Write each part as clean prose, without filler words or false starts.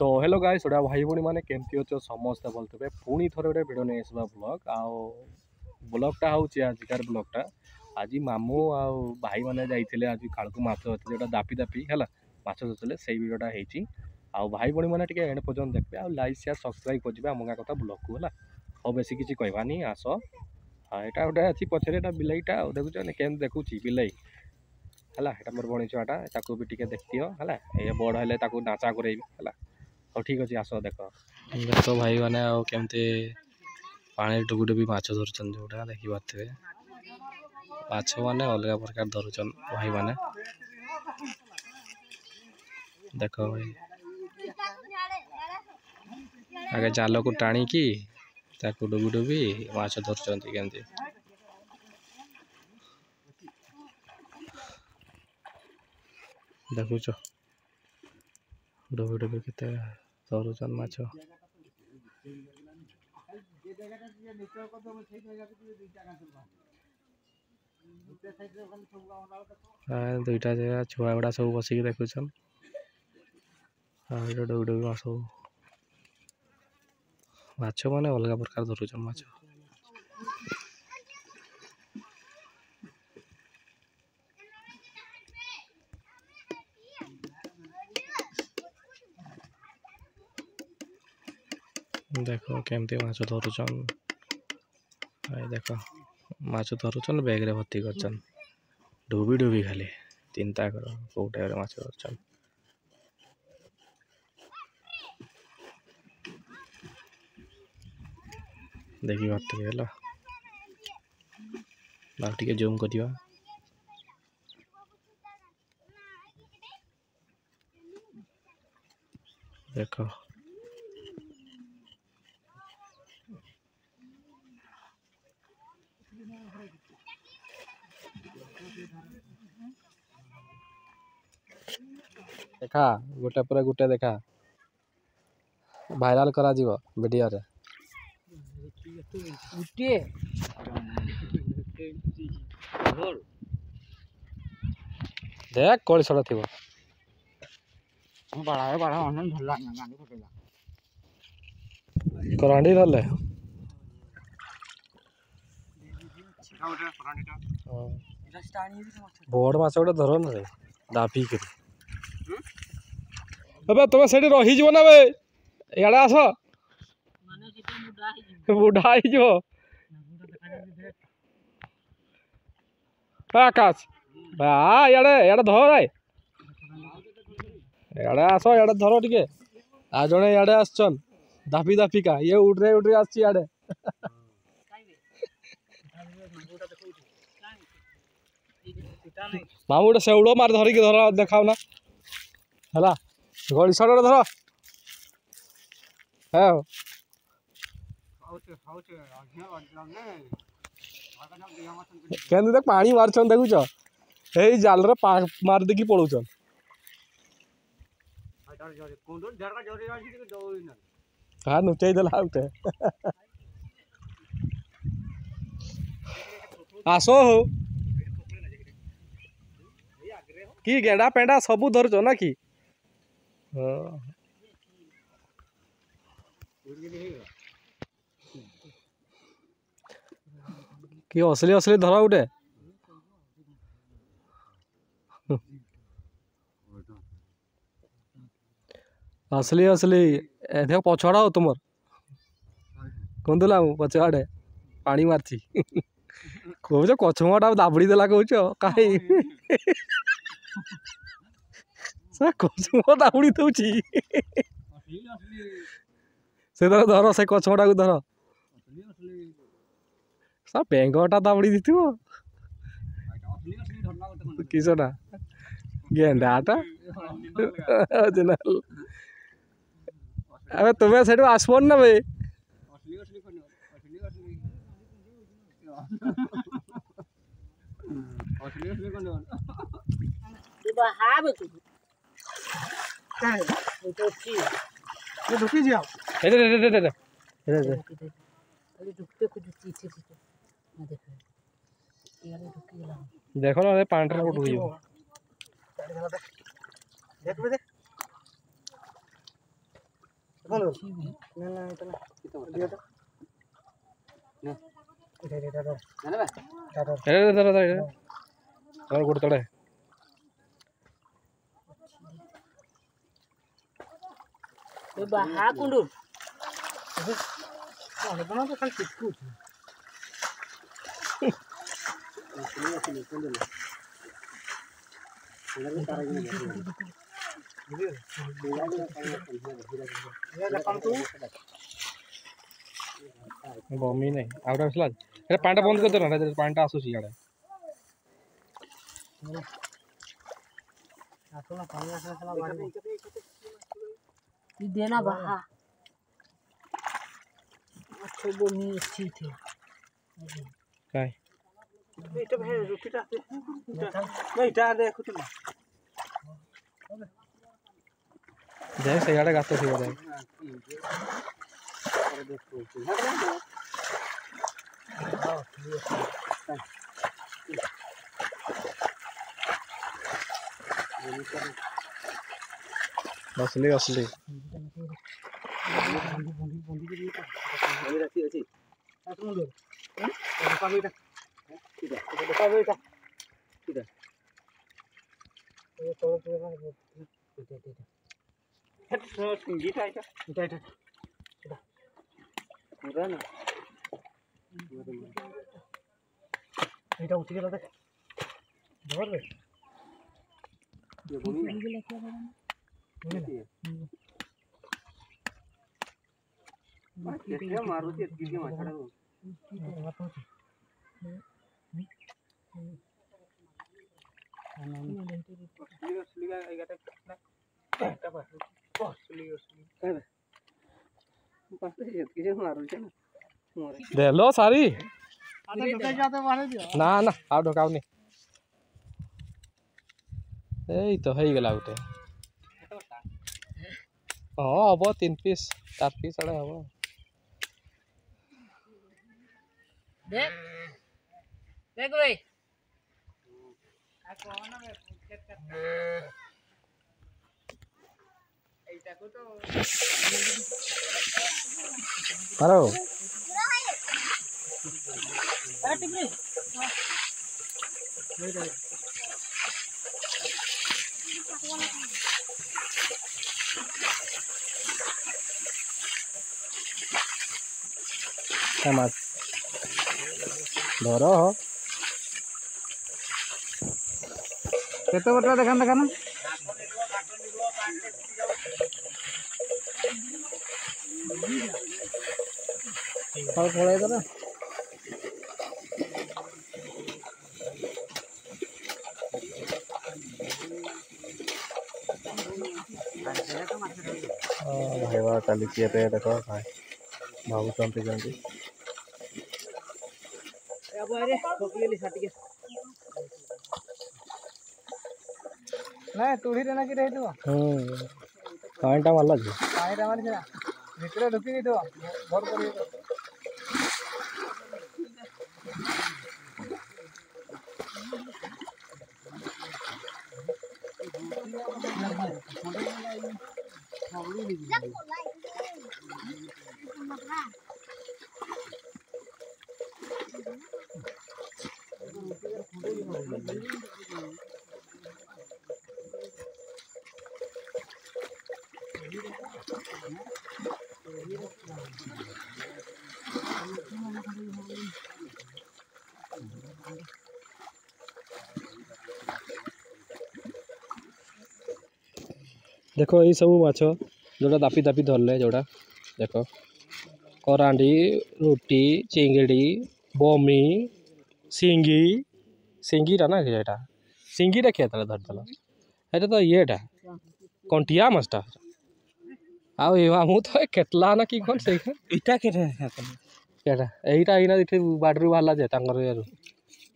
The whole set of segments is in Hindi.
तो हेलो गाइस ओडा भाई भूणी मैंने केमती अच्छे समस्ते भलते पुणी थोड़े गोटे भिड नहीं आसवा ब्लॉग आउ ब्लॉगटा हूँ आजिकार ब्लॉगटा आज मामू आउ भाई मैंने जाइए आज खाड़ को माछ धरते जो दापी दापी है माछ धरते से भिडटा होती आउ भाई भूणी मैंने एंड पर्यटन देखते आ लाइक शेयर सब्सक्राइब कर आम गाँ कथा ब्लॉग को है और बेस किसी कहबानी आस हाँ यहाँ गोटे अच्छी पछरे बिलईटा देखुच केम देखुची बिलई है मोर भणी छुआटा ताकू भी टे देख दियो है ये बड़ हेल्ले नाचा करेबी है हाँ ठीक अच्छे आस देख देख भाई मैंने केमती पानी डुबुडुबी माछ धरुचन जोटा देखी पारे माछ मैंने अलग प्रकार धरुचन भाई मैंने देख भाई आगे जाल को टाणिकी डुबी डुबी माछ धरुचन केमती देखुच डुबी डुबी के धरुचन माछ दुईटा जगह छुआ गुड़ा सब बसिक देखुचन डुबी डुबी माछ मैंने अलग प्रकार धरुचन माछ देख केमती माछ धरुचन देख माछ धरुचन बैग रे भर्ती करचन डुबी डुबी खाली चिंता कर कौ टाइप माछ धरुचन देखी पारे है टे जूम करिया देख देखा गोटे पर गोटे देखा भाइराल करा जीवो वीडियो रे देख कोड़ी सड़ा थी करांडी धरले बड़ माछ गोटे धर ना रे दाबी कर तुम से रही ना बे इे आस बुढ़ा आकाश इे धर इे आस इे धर टे आ जड़े इे आसन दापी दापिका ये उड्रे उड्रे आड़े मामू गोटे शेउड़ मार धरिक धर देखाओ ना है गड़ी सड़ धर है देख पानी मारछन देखुच यही जाल मार देखी पलौचन हाँ नुचाई देला उठे आसो हो कि गेंडा पेंडा सबू धरुच ना कि कि असली असली धर उठे असली असली देख पछड़ा हो तुम कहला पछाड़े पानी मारची कौच कछुआ दाबड़ी देला कौच कहीं कछुआ दाबड़ी दौची से धर से कछुआ को धर बेंगटा दाबड़ी दी किसटा गेंडाटा अबे तुम्हें से आसपन ना बे देखो ना पांड्रे उठ गई बाहा कुंडू बमी नहीं आउट आसला ए पांटा बंद कर दे ना पांटा आसु छी याडे आसना पानी आसना साला बाड़ी देना बाहा अच्छो बमी अच्छी थी काय बेटा भाई रुटीटा बेटा देखो तुम जय से याडे गातो छी बडे असली असली এটা উঠে গেল দেখ ধরবে मारुति के माछड़ा दे लो सारी ना ना आउ ढकावनी এই তো হয়ে গেল গোটে हाँ हम 3 पीस 4 पीस आड़े हम देख देख भाई हेलो माछ धर केते बटा देखान देखान और पड़े तो ना भाईवा चली देख भाई भावुँ जल्दी नहीं तुड़ी देना कि रही तो पानीटा मारला जी पानीटा मारी छा भितर ढुकी नहीं तो भर कर देखो ये सब माछ जोड़ा दापी दापी धरले जोड़ा देख करांडी रुटी चिंगड़ी बमी सिंगी सिंगीटा ना ये सिंगीटा किए धरदेल ये तो येटा कंटिया माछटा आउ तो केटला ना कि कौन से इटा के केटा एटा इना इथे बाडरू वाला जे तांगर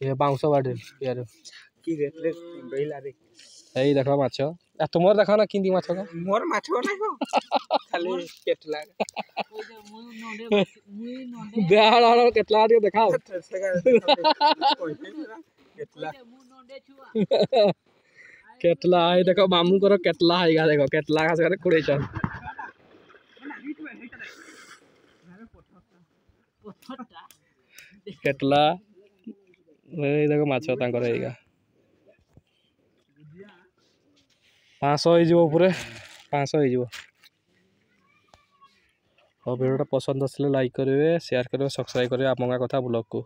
ये बाउंस बाडरू यार की रे बेला रे एई देखो माछ आ तुमर देखा ना किंदी माछ का मोर माछ ना को खाली केटला देहाड़ केटला रे देखा केटला केटला आई देखो मामू करो केटला आएगा देखो केटला का से कुड़े चल କେଟଲା ଏଇ ଦେଖ ମାଛ ତାଙ୍କର ଏଇଗା 500 ହେଇଯିବ ଉପରେ 500 ହେଇଯିବ। ହଉ ଭିଡ଼ିଓଟା ପସନ୍ଦ ଆସିଲେ ଲାଇକ୍ କରିବେ, ସେୟାର କରିବେ, ସବସ୍କ୍ରାଇବ୍ କରିବେ ଆପଣଙ୍କ କଥା ବ୍ଲଗ୍କୁ।